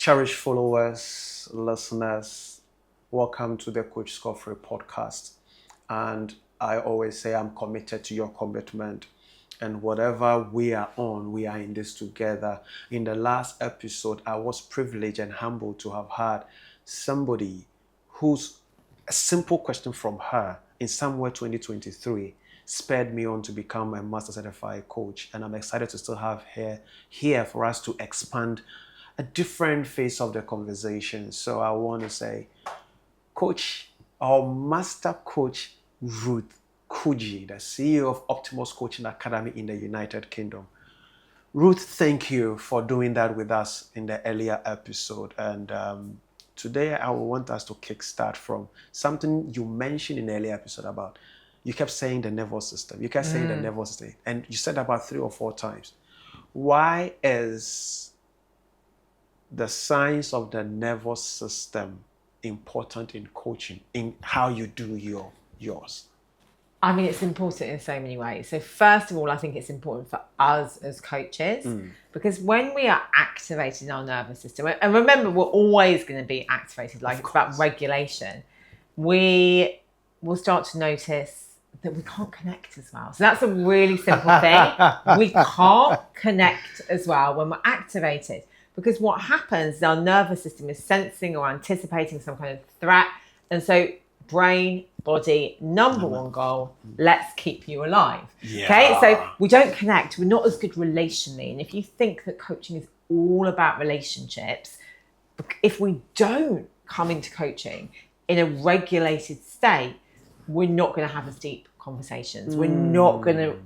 Cherished followers, listeners, welcome to the Coach Scofray podcast. And I always say I'm committed to your commitment. And whatever we are on, we are in this together. In the last episode, I was privileged and humbled to have had somebody whose a simple question from her in somewhere 2023 spurred me on to become a master certified coach. And I'm excited to still have her here for us to expand a different phase of the conversation. So I want to say, Coach, our Master Coach, Ruth Kudzi, the CEO of Optimus Coaching Academy in the United Kingdom. Ruth, thank you for doing that with us in the earlier episode. And today I want us to kickstart from something you mentioned in the earlier episode about, you kept saying the nervous system. You kept saying the nervous system. And you said about 3 or 4 times. Why is the science of the nervous system important in coaching, in how you do yours? I mean, it's important in so many ways. So first of all, I think it's important for us as coaches because when we are activating our nervous system, and remember, we're always going to be activated, like it's about regulation, we will start to notice that we can't connect as well. So that's a really simple thing. We can't connect as well when we're activated. Because what happens is our nervous system is sensing or anticipating some kind of threat. And so brain, body, number one goal, let's keep you alive. Yeah. Okay, so we don't connect. We're not as good relationally. And if you think that coaching is all about relationships, if we don't come into coaching in a regulated state, we're not going to have as deep conversations. We're not going to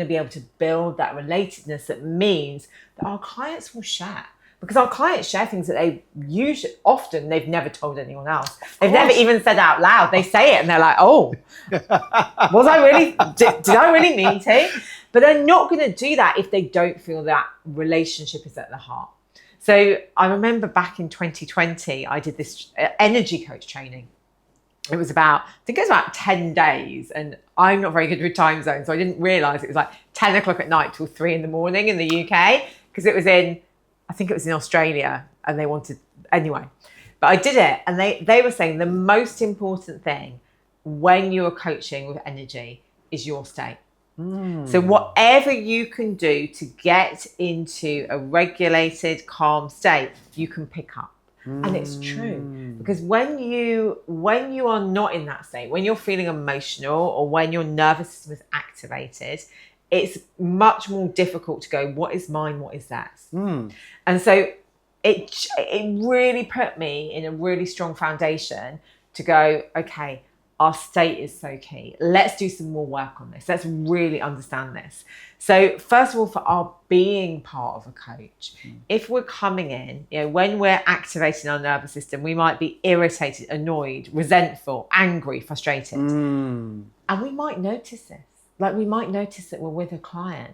be able to build that relatedness that means that our clients will share, because our clients share things that they often they've never told anyone else. They've never even said out loud. They say it and they're like, oh, did I really mean to? But they're not going to do that if they don't feel that relationship is at the heart. So I remember back in 2020, I did this energy coach training. It was about 10 days, and I'm not very good with time zones, so I didn't realise it was like 10 o'clock at night till 3 in the morning in the UK, because it was in Australia, and they wanted, anyway. But I did it, and they were saying the most important thing when you are coaching with energy is your state. So whatever you can do to get into a regulated, calm state, you can pick up. And it's true, because when you are not in that state, when you're feeling emotional or when your nervous system is activated, it's much more difficult to go, what is mine, what is theirs? And so it really put me in a really strong foundation to go, okay, our state is so key. Let's do some more work on this. Let's really understand this. So first of all, for our being part of a coach, if we're coming in, when we're activating our nervous system, we might be irritated, annoyed, resentful, angry, frustrated. And we might notice this. Like, we might notice that we're with a client,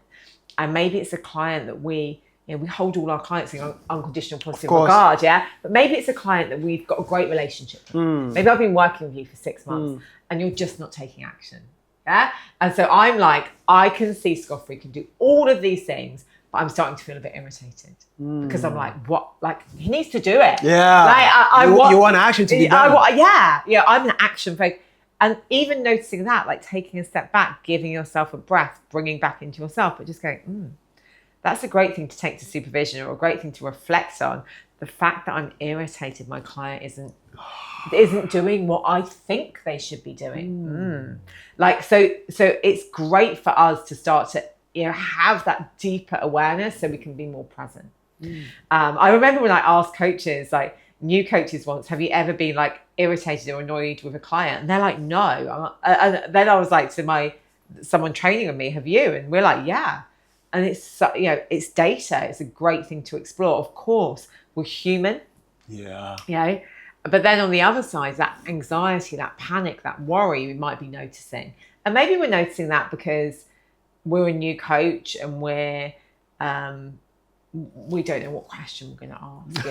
and maybe it's a client that we hold all our clients in unconditional positive regard, but maybe it's a client that we've got a great relationship with. Maybe I've been working with you for 6 months and you're just not taking action. And so I'm like, I can see Scofray can do all of these things, but I'm starting to feel a bit irritated because I'm like, what? Like, he needs to do it. Yeah. Like, you want action to be done. I'm an action focus. And even noticing that, like taking a step back, giving yourself a breath, bringing back into yourself, but just going, that's a great thing to take to supervision, or a great thing to reflect on. The fact that I'm irritated, my client isn't doing what I think they should be doing. Like, so it's great for us to start to have that deeper awareness so we can be more present. I remember when I asked coaches, like new coaches once, have you ever been like irritated or annoyed with a client? And they're like, no. And then I was like to someone training with me, have you? And we're like, yeah. And it's, it's data. It's a great thing to explore. Of course, we're human. Yeah. But then on the other side, that anxiety, that panic, that worry we might be noticing. And maybe we're noticing that because we're a new coach and we don't know what question we're going to ask.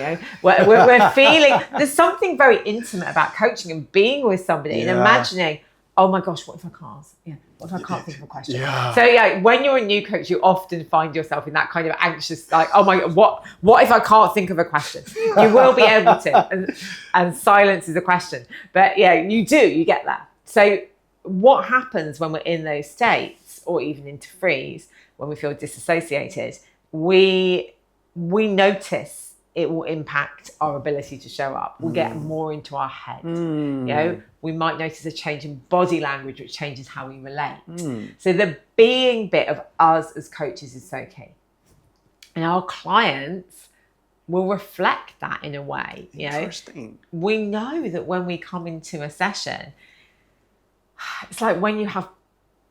We're feeling, there's something very intimate about coaching and being with somebody and imagining, oh my gosh, what if I can't? Yeah, what if I can't think of a question? Yeah. So yeah, when you're a new coach, you often find yourself in that kind of anxious, like, oh my God, what if I can't think of a question? You will be able to, and silence is a question. But yeah, you get that. So what happens when we're in those states, or even into freeze, when we feel disassociated, we notice it will impact our ability to show up. We'll get more into our head. We might notice a change in body language, which changes how we relate. So the being bit of us as coaches is so key. And our clients will reflect that in a way. Interesting. We know that when we come into a session, it's like when you have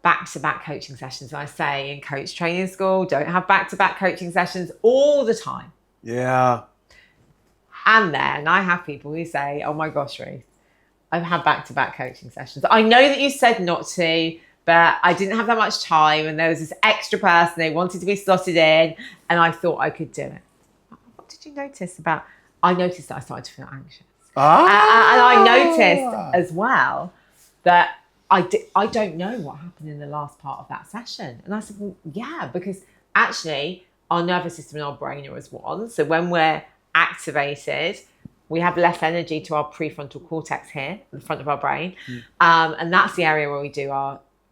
back-to-back coaching sessions. I say in coach training school, don't have back-to-back coaching sessions all the time. Yeah. And then I have people who say, oh my gosh, Ruth, I've had back-to-back coaching sessions. I know that you said not to, but I didn't have that much time, and there was this extra person, they wanted to be slotted in, and I thought I could do it. What did you notice about? I noticed that I started to feel anxious. And I noticed as well that I don't know what happened in the last part of that session. And I said, well, yeah, because actually our nervous system and our brain are as one. So when we're activated, we have less energy to our prefrontal cortex here, the front of our brain. And that's the area where we do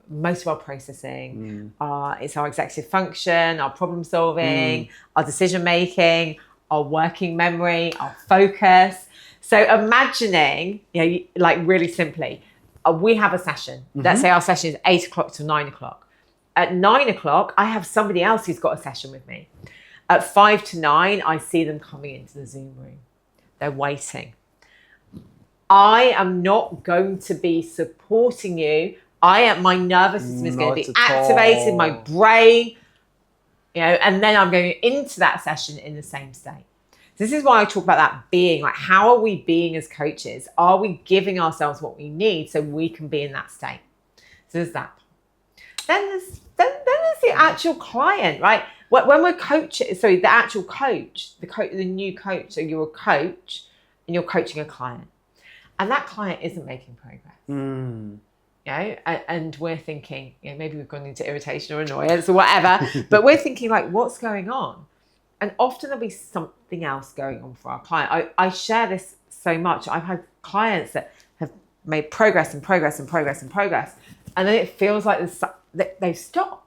most of our processing. It's our executive function, our problem solving, our decision making, our working memory, our focus. So imagining, like really simply, we have a session. Let's say our session is 8 o'clock to 9 o'clock. At 9 o'clock, I have somebody else who's got a session with me. At 5 to 9, I see them coming into the Zoom room. They're waiting. I am not going to be supporting you. My nervous system is going to be activated, my brain, and then I'm going into that session in the same state. This is why I talk about that being, like, how are we being as coaches? Are we giving ourselves what we need so we can be in that state? So there's that. Then there's the actual client, right? When we're coaching, the actual coach, the new coach. So you're a coach and you're coaching a client, and that client isn't making progress. And we're thinking, maybe we've gone into irritation or annoyance or whatever, but we're thinking, like, what's going on? And often there'll be something else going on for our client. I share this so much. I've had clients that have made progress and progress and progress and progress, and then it feels like they've stopped.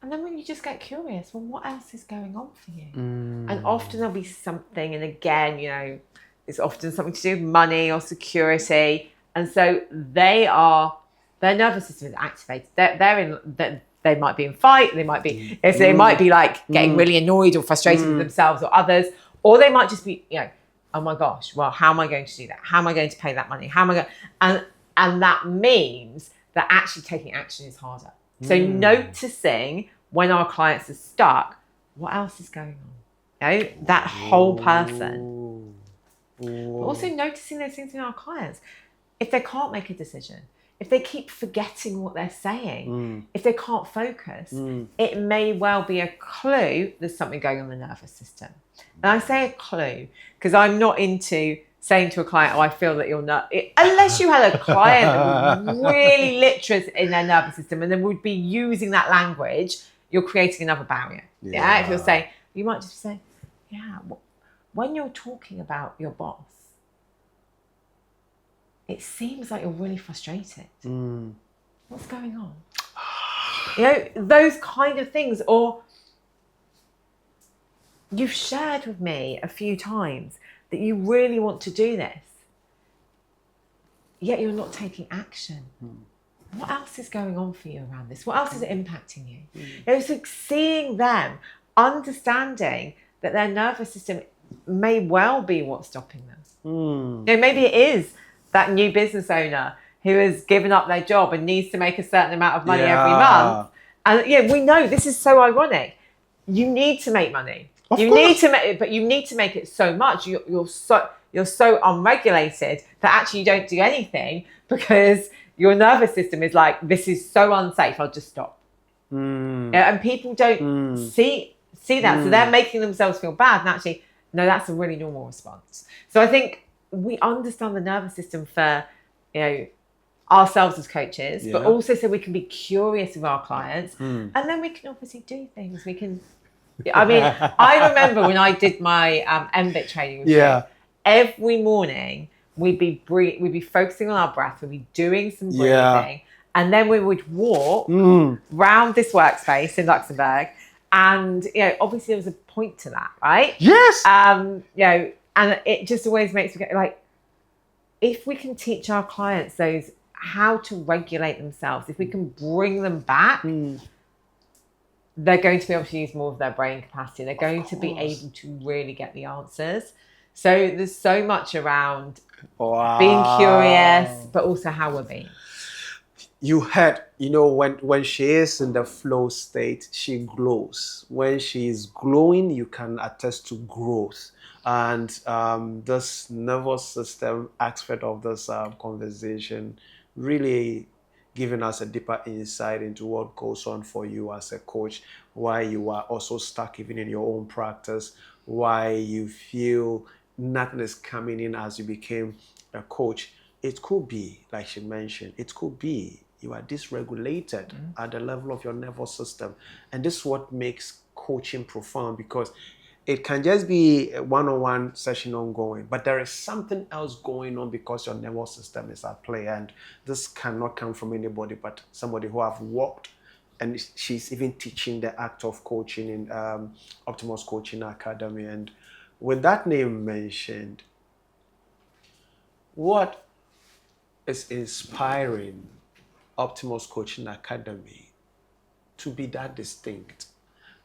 And then when you just get curious, well, what else is going on for you? And often there'll be something, and again, it's often something to do with money or security. And so their nervous system is activated. They might be in fight. They might be, they might be like getting really annoyed or frustrated with themselves or others, or they might just be, oh my gosh, well, how am I going to do that? How am I going to pay that money? How am I going? And that means that actually taking action is harder. So noticing when our clients are stuck, what else is going on? That whole person. But also noticing those things in our clients. If they can't make a decision, if they keep forgetting what they're saying, if they can't focus, it may well be a clue there's something going on in the nervous system. And I say a clue because I'm not into saying to a client, oh, I feel that you're not, unless you had a client that was really literate in their nervous system and then would be using that language, you're creating another barrier. Yeah. If you're saying, you might just say, when you're talking about your boss, it seems like you're really frustrated. What's going on? Those kind of things. Or you've shared with me a few times that you really want to do this, yet you're not taking action. What else is going on for you around this? What else is impacting you? So seeing them, understanding that their nervous system may well be what's stopping them. Maybe it is that new business owner who has given up their job and needs to make a certain amount of money every month. And we know this is so ironic. You need to make money. But you need to make it so much. You're so unregulated that actually you don't do anything because your nervous system is like, this is so unsafe, I'll just stop. And people don't see that. So they're making themselves feel bad. And actually, no, that's a really normal response. So I think we understand the nervous system for, ourselves as coaches, but Yeah. also so we can be curious of our clients, and then we can obviously do things. We can. I mean, I remember when I did my MBIT training with you, every morning we'd be focusing on our breath, we'd be doing some breathing, and then we would walk round this workspace in Luxembourg, and obviously there was a point to that, right? Yes. And it just always makes me go, like, if we can teach our clients those how to regulate themselves, if we can bring them back, they're going to be able to use more of their brain capacity. They're going to be able to really get the answers. So there's so much around being curious, but also how we're being. You heard, when she is in the flow state, she glows. When she is glowing, you can attest to growth. And this nervous system aspect of this conversation really giving us a deeper insight into what goes on for you as a coach, why you are also stuck even in your own practice, why you feel nothing is coming in as you became a coach. It could be, like she mentioned, it could be you are dysregulated at the level of your nervous system. And this is what makes coaching profound, because it can just be a one-on-one session ongoing, but there is something else going on because your nervous system is at play. And this cannot come from anybody but somebody who have worked, and she's even teaching the act of coaching in Optimus Coaching Academy. And with that name mentioned, what is inspiring Optimus Coaching Academy to be that distinct?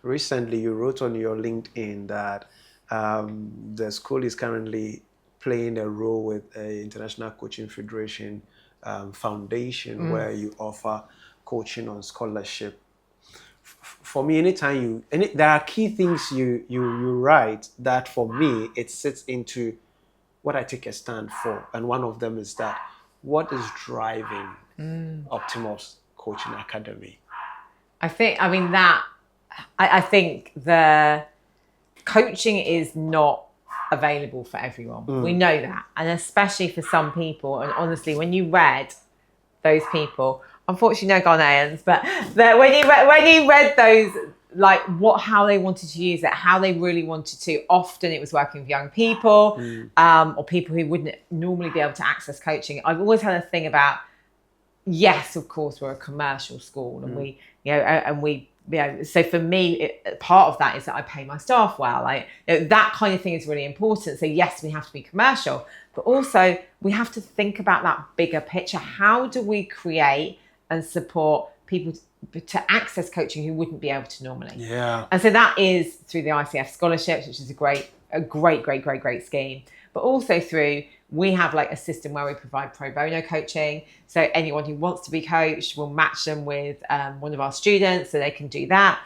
Recently, you wrote on your LinkedIn that the school is currently playing a role with the International Coaching Federation Foundation, where you offer coaching on scholarship. For me, anytime there are key things you write that for me, it sits into what I take a stand for. And one of them is that, what is driving Optimus Coaching Academy? I think the coaching is not available for everyone. We know that. And especially for some people. And honestly, when you read those people, unfortunately no Ghanaians, but when you read those, like how they wanted to use it, how they really wanted to, often it was working with young people or people who wouldn't normally be able to access coaching. I've always had a thing about, yes, of course, we're a commercial school, and so for me, part of that is that I pay my staff well. That kind of thing is really important. So yes, we have to be commercial, but also we have to think about that bigger picture. How do we create and support people to access coaching who wouldn't be able to normally? Yeah. And so that is through the ICF scholarships, which is a great scheme, but also through, we have like a system where we provide pro bono coaching. So anyone who wants to be coached, we'll match them with one of our students so they can do that.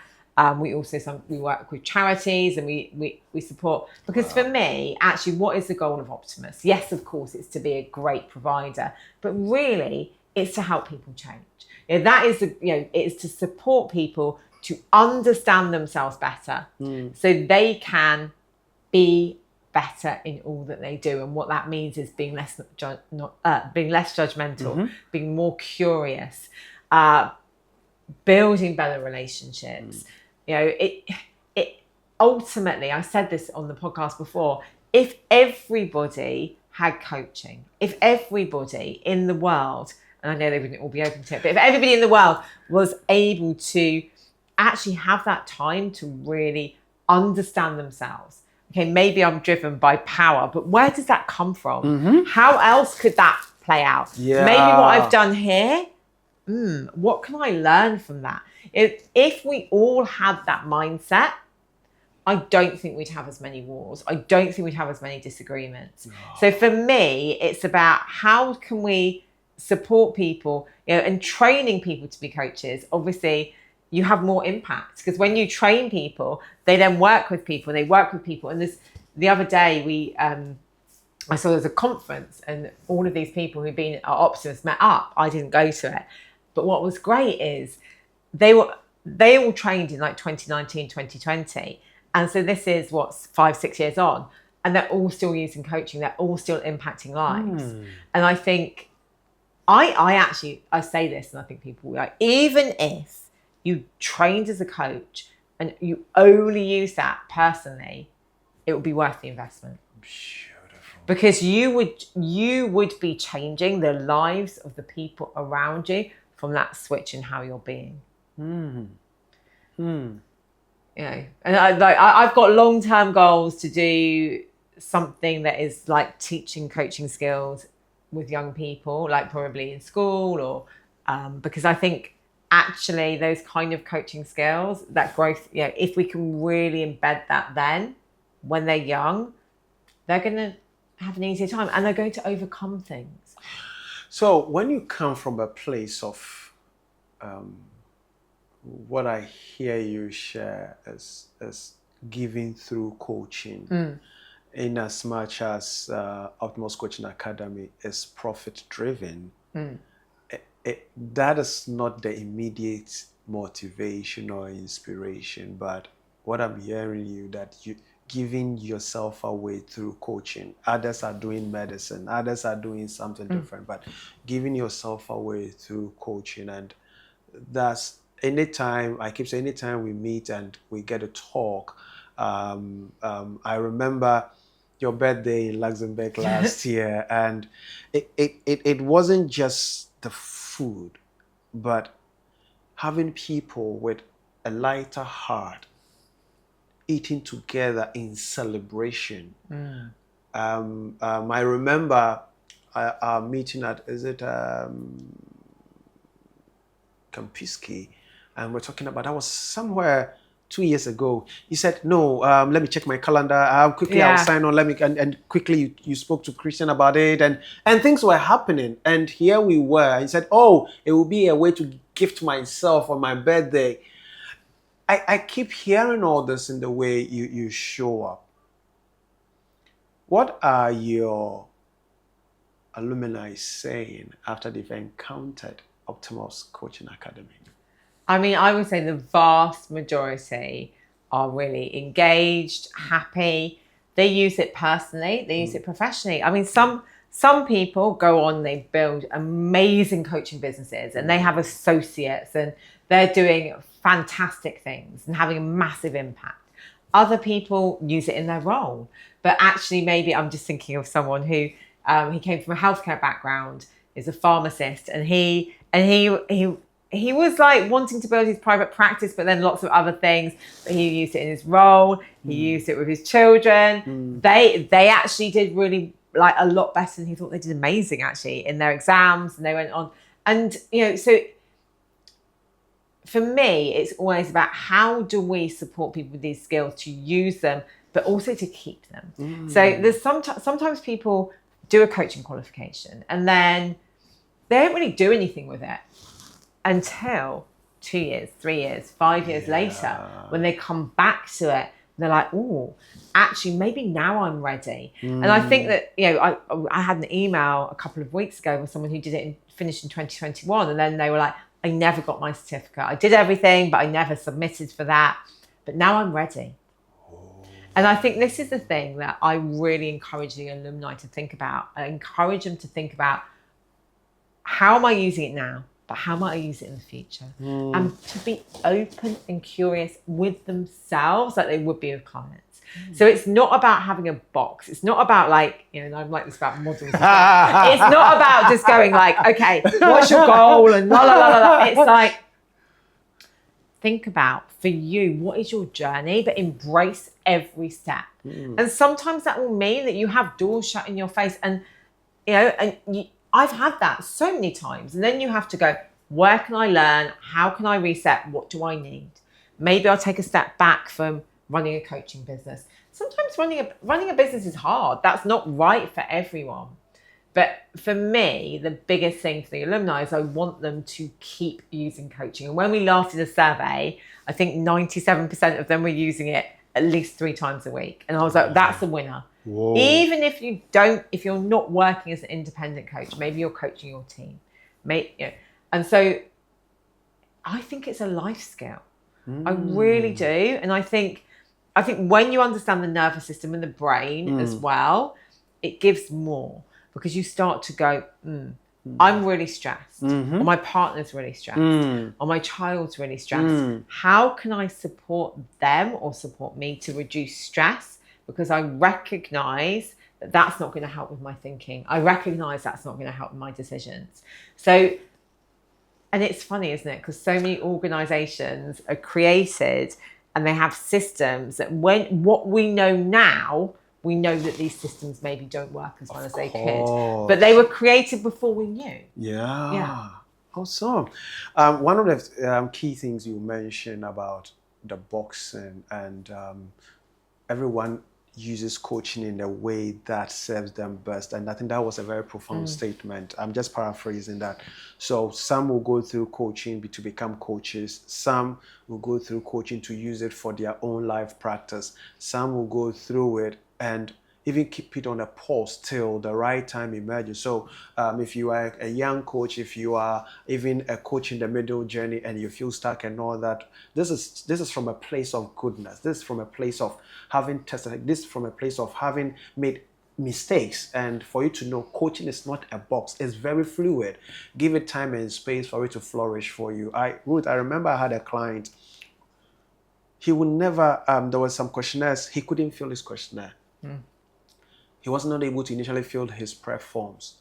We also we work with charities, and we support, because for me, actually, what is the goal of Optimus? Yes, of course, it's to be a great provider, but really it's to help people change. That is, it's to support people to understand themselves better so they can be better in all that they do. And what that means is being less judgmental, being more curious, building better relationships. It ultimately, I said this on the podcast before, if everybody had coaching, if everybody in the world, and I know they wouldn't all be open to it, but if everybody in the world was able to actually have that time to really understand themselves. Okay, maybe I'm driven by power, but where does that come from? How else could that play out? Yeah. Maybe what I've done here, what can I learn from that? If we all had that mindset, I don't think we'd have as many wars. I don't think we'd have as many disagreements. So for me, it's about how can we support people, and training people to be coaches. Obviously, you have more impact, because when you train people, they then work with people, And the other day, I saw there's a conference, and all of these people who've been at Optimus met up. I didn't go to it. But what was great is they all trained in like 2019, 2020. And so this is 5-6 years on, and they're all still using coaching. They're all still impacting lives. And I think I say this, and I think people like, even if you trained as a coach and you only use that personally, it would be worth the investment. Beautiful. Because you would be changing the lives of the people around you from that switch in how you're being. You know, and I've got long-term goals to do something that is like teaching coaching skills with young people, like probably in school, or because I think actually those kind of coaching skills, that growth, you know, if we can really embed that then when they're young, they're going to have an easier time and they're going to overcome things. So when you come from a place of what I hear you share as giving through coaching, in as much as Optimus Coaching Academy is profit driven, that is not the immediate motivation or inspiration, but what I'm hearing you, that you giving yourself away through coaching. Others are doing medicine, others are doing something different, but giving yourself away through coaching. And that's anytime we meet and we get to talk, I remember your birthday in Luxembourg last year, and it wasn't just the food, but having people with a lighter heart eating together in celebration. I remember our meeting at, is it Kampiski, and we're talking about, that was somewhere 2 years ago. You said, no, let me check my calendar. I'll sign on. And quickly you spoke to Christian about it, and things were happening. And here we were. He said, oh, it will be a way to gift myself on my birthday. I keep hearing all this in the way you show up. What are your alumni saying after they've encountered Optimus Coaching Academy? I mean, I would say the vast majority are really engaged, happy. They use it personally. They use it professionally. I mean, some people go on, they build amazing coaching businesses and they have associates and they're doing fantastic things and having a massive impact. Other people use it in their role. But actually, maybe I'm just thinking of someone who he came from a healthcare background, is a pharmacist, and he was like wanting to build his private practice, but then lots of other things. But he used it in his role. He used it with his children. They actually did really like a lot better than he thought. They did amazing actually in their exams, and they went on. And so for me, it's always about how do we support people with these skills to use them, but also to keep them. So there's sometimes people do a coaching qualification and then they don't really do anything with it until 2 years, 3 years, 5 years later, when they come back to it, they're like, oh, actually, maybe now I'm ready. And I think that, I had an email a couple of weeks ago with someone who did it finished in 2021. And then they were like, I never got my certificate. I did everything, but I never submitted for that. But now I'm ready. And I think this is the thing that I really encourage the alumni to think about. I encourage them to think about, how am I using it now? But how might I use it in the future? And to be open and curious with themselves like they would be with clients. So it's not about having a box. It's not about like, and I'm like this about models. It's not about just going like, okay, what's your goal? And la, la, la, la, la. It's like, think about for you, what is your journey? But embrace every step. And sometimes that will mean that you have doors shut in your face. And, I've had that so many times. And then you have to go, where can I learn? How can I reset? What do I need? Maybe I'll take a step back from running a coaching business. Sometimes running a business is hard. That's not right for everyone. But for me, the biggest thing for the alumni is I want them to keep using coaching. And when we last did a survey, I think 97% of them were using it at least 3 times a week. And I was like, that's a winner. Whoa. Even if you're not working as an independent coach, maybe you're coaching your team. And so I think it's a life skill. I really do. And I think when you understand the nervous system and the brain as well, it gives more, because you start to go, I'm really stressed, or my partner's really stressed, or my child's really stressed. How can I support them or support me to reduce stress? Because I recognize that that's not going to help with my thinking. I recognize that's not going to help with my decisions. So, and it's funny, isn't it? Because so many organizations are created and they have systems that what we know now, we know that these systems maybe don't work as well as they could. But they were created before we knew. Yeah. Awesome. One of the key things you mentioned about the boxing and everyone uses coaching in a way that serves them best. And I think that was a very profound statement. I'm just paraphrasing that. So some will go through coaching to become coaches. Some will go through coaching to use it for their own life practice. Some will go through it and even keep it on a pause till the right time emerges. So if you are a young coach, if you are even a coach in the middle journey and you feel stuck and all that, this is from a place of goodness. This is from a place of having tested. This is from a place of having made mistakes. And for you to know, coaching is not a box. It's very fluid. Give it time and space for it to flourish for you. Ruth, I remember I had a client. He would never, there were some questionnaires, he couldn't fill his questionnaire. He was not able to initially fill his prep forms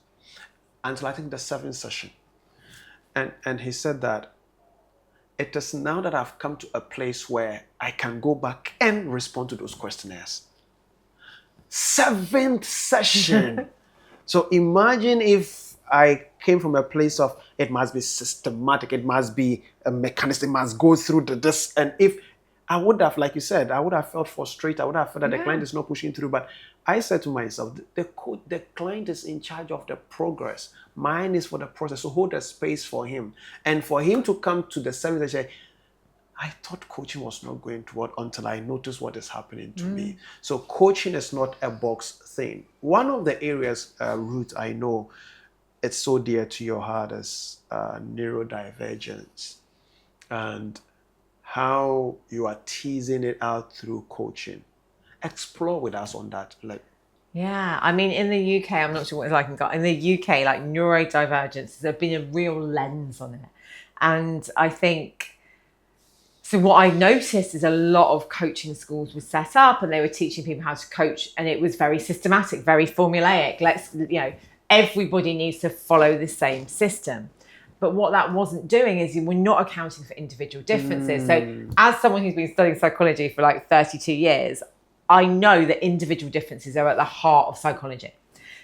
until I think the 7th session. And he said that it is now that I've come to a place where I can go back and respond to those questionnaires. 7th session. So imagine if I came from a place of it must be systematic, it must be a mechanism, it must go through this. And if I would have, like you said, I would have felt frustrated. I would have felt that the client is not pushing through. But I said to myself, the client is in charge of the progress. Mine is for the process. So hold a space for him. And for him to come to the 7th session, I thought coaching was not going to work until I noticed what is happening to me. So coaching is not a box thing. One of the areas, Ruth, I know it's so dear to your heart is neurodivergence. And how you are teasing it out through coaching. Explore with us on that. Yeah, I mean, in the UK, I'm not sure what it's like in Ghana. In the UK, like neurodivergence, there's been a real lens on it. And I think, so what I noticed is a lot of coaching schools were set up and they were teaching people how to coach, and it was very systematic, very formulaic. Everybody needs to follow the same system. But what that wasn't doing is we're not accounting for individual differences. So as someone who's been studying psychology for like 32 years, I know that individual differences are at the heart of psychology.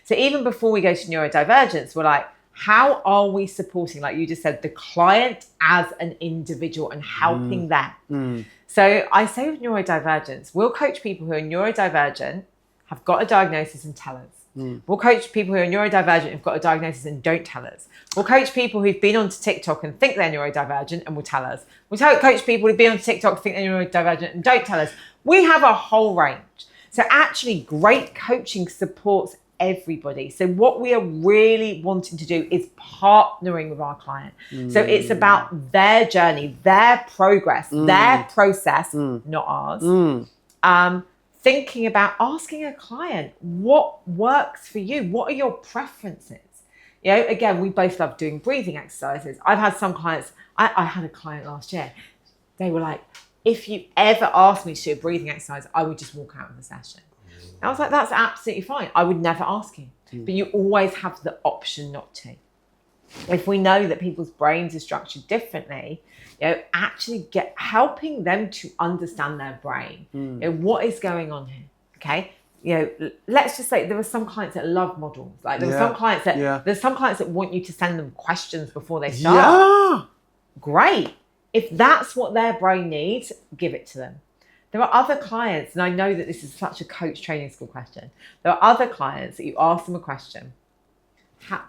So even before we go to neurodivergence, we're like, how are we supporting, like you just said, the client as an individual and helping them? So I say with neurodivergence, we'll coach people who are neurodivergent, have got a diagnosis and tell us. We'll coach people who are neurodivergent who've got a diagnosis and don't tell us. We'll coach people who've been onto TikTok and think they're neurodivergent and will tell us. We'll coach people who've been on TikTok, think they're neurodivergent and don't tell us. We have a whole range. So actually great coaching supports everybody. So what we are really wanting to do is partnering with our client. So it's about their journey, their progress, their process, not ours. Thinking about asking a client, what works for you? What are your preferences? Again, we both love doing breathing exercises. I've had some clients, I had a client last year. They were like, if you ever asked me to do a breathing exercise, I would just walk out of the session. I was like, that's absolutely fine. I would never ask you. But you always have the option not to. If we know that people's brains are structured differently, actually helping them to understand their brain. What is going on here? Okay. Let's just say there are some clients that love models. Like there's some clients that want you to send them questions before they start. Yeah. Great. If that's what their brain needs, give it to them. There are other clients, and I know that this is such a coach training school question. There are other clients that you ask them a question.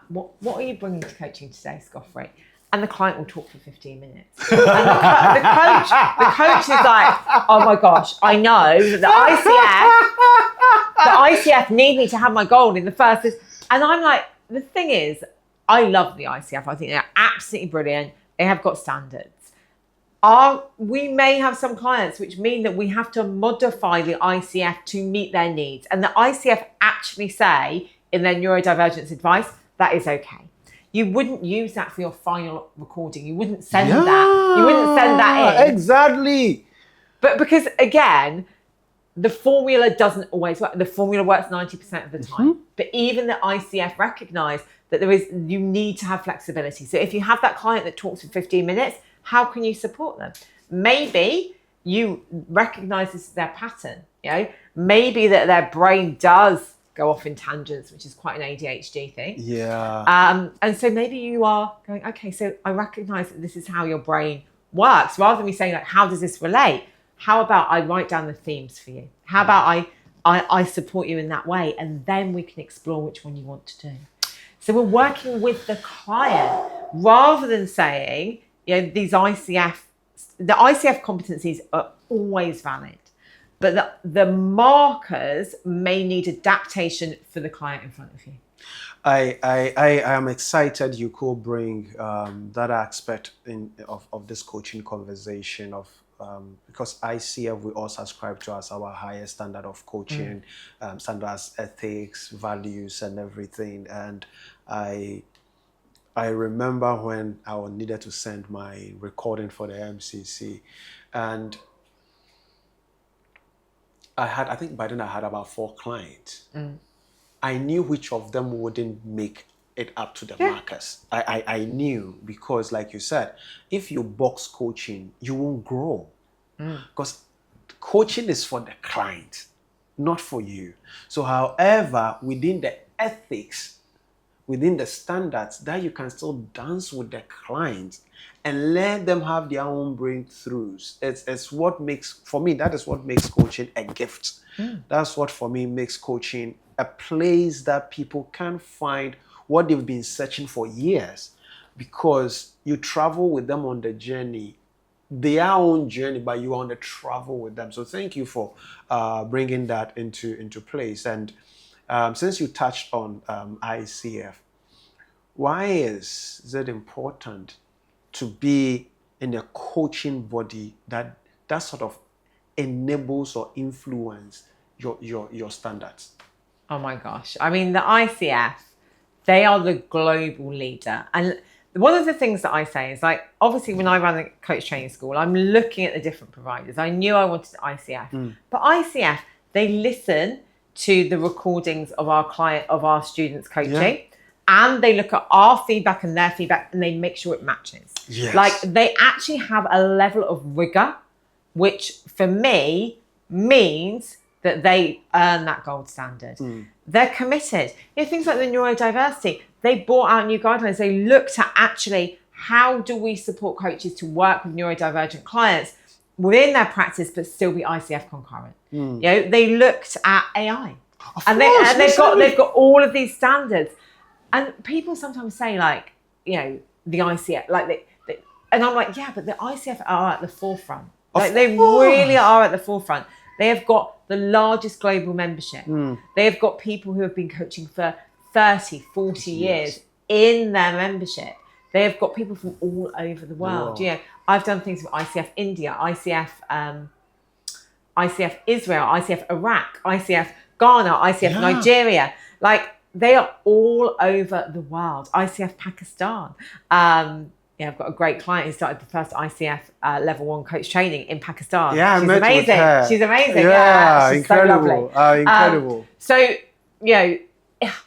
What are you bringing to coaching today, Scofray? And the client will talk for 15 minutes. And the coach is like, oh my gosh, I know that the ICF need me to have my goal in the first. And I'm like, the thing is, I love the ICF. I think they're absolutely brilliant. They have got standards. We may have some clients which mean that we have to modify the ICF to meet their needs. And the ICF actually say in their neurodivergence advice, that is okay. you wouldn't use that for your final recording. You wouldn't send that. You wouldn't send that in. Exactly. But because, again, the formula doesn't always work. The formula works 90% of the time. But even the ICF recognise that you need to have flexibility. So if you have that client that talks for 15 minutes, how can you support them? Maybe you recognise this is their pattern. Maybe that their brain does go off in tangents, which is quite an ADHD thing. Yeah. And so maybe you are going, okay, so I recognise that this is how your brain works. Rather than me saying, like, how does this relate? How about I write down the themes for you? How about I support you in that way? And then we can explore which one you want to do. So we're working with the client rather than saying, these the ICF competencies are always valid, but the markers may need adaptation for the client in front of you. I am excited you could bring that aspect of this coaching conversation because ICF we all subscribe to as our highest standard of coaching, standards, ethics, values, and everything. And I remember when I needed to send my recording for the MCC, and I think by then I had about 4 clients. I knew which of them wouldn't make it up to the markers. I knew, because like you said, if you box coaching, you won't grow. Because coaching is for the client, not for you. So however, within the ethics, within the standards, that you can still dance with the client and let them have their own breakthroughs. It's what makes, for me, that is what makes coaching a gift. That's what for me makes coaching a place that people can find what they've been searching for years, because you travel with them on the journey, their own journey, but you are on the travel with them. So thank you for bringing that into place. And since you touched on ICF, why is it important to be in a coaching body that sort of enables or influence your standards? Oh my gosh. I mean, the ICF, they are the global leader. And one of the things that I say is, like, obviously when I ran the coach training school, I'm looking at the different providers. I knew I wanted ICF, but ICF, they listen to the recordings of our students' coaching, and they look at our feedback and their feedback, and they make sure it matches. Yes. Like, they actually have a level of rigor, which for me means that they earn that gold standard. They're committed. Things like the neurodiversity, they brought out new guidelines. They looked at actually, how do we support coaches to work with neurodivergent clients within their practice, but still be ICF concurrent. They looked at AI, they've got all of these standards. And people sometimes say, like, the ICF, like and I'm like, yeah, but the ICF are at the forefront. They really are at the forefront. They have got the largest global membership. They have got people who have been coaching for 30, 40 years in their membership. They have got people from all over the world. I've done things with ICF India, ICF Israel, ICF Iraq, ICF Ghana, ICF Nigeria. Like, they are all over the world. ICF Pakistan. I've got a great client who started the first ICF level 1 coach training in Pakistan. Yeah, she's I met amazing. With her. She's amazing. She's incredible. So lovely. Incredible. So,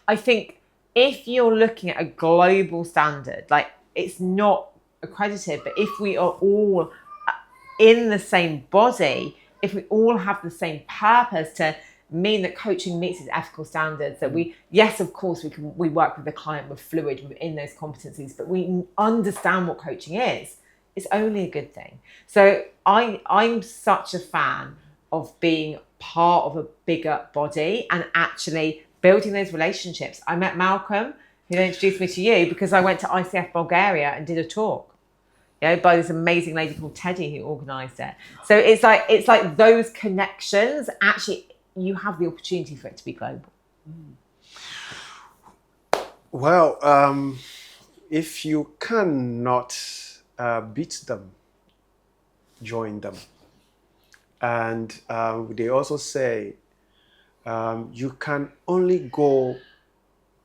I think if you're looking at a global standard, like, it's not accredited, but if we are all in the same body, if we all have the same purpose to mean that coaching meets its ethical standards, that of course we work with the client, we're fluid in those competencies, but we understand what coaching is, it's only a good thing. So I'm such a fan of being part of a bigger body and actually building those relationships. I met Malcolm, who introduced me to you, because I went to ICF Bulgaria and did a talk, by this amazing lady called Teddy who organised it. So it's like those connections, actually, you have the opportunity for it to be global. Well, if you cannot beat them, join them. And they also say you can only go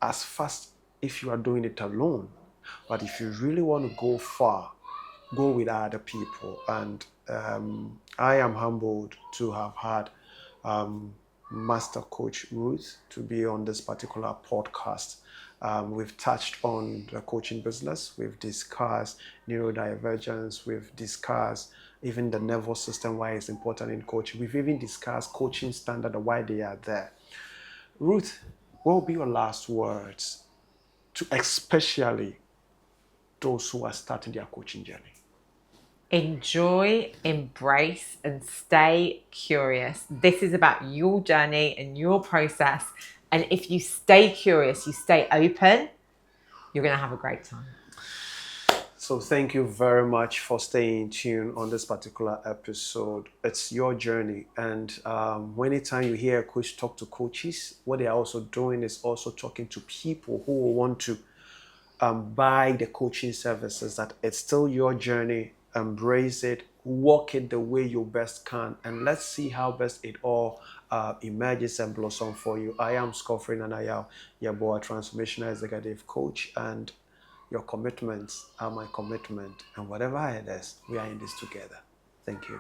as fast if you are doing it alone. But if you really want to go far, go with other people. And I am humbled to have had Master Coach Ruth to be on this particular podcast. We've touched on the coaching business. We've discussed neurodivergence. We've discussed even the nervous system, why it's important in coaching. We've even discussed coaching standard and why they are there. Ruth, what will be your last words to especially those who are starting their coaching journey? Enjoy, embrace, and stay curious. This is about your journey and your process. And if you stay curious, you stay open, you're going to have a great time. So thank you very much for staying tuned on this particular episode. It's your journey. And anytime you hear a coach talk to coaches, what they are also doing is also talking to people who want to buy the coaching services. That it's still your journey. Embrace it, walk it the way you best can, and let's see how best it all emerges and blossom for you. I am Scofray and I am your boy, transformational executive coach, and your commitments are my commitment, and whatever it is, we are in this together. Thank you.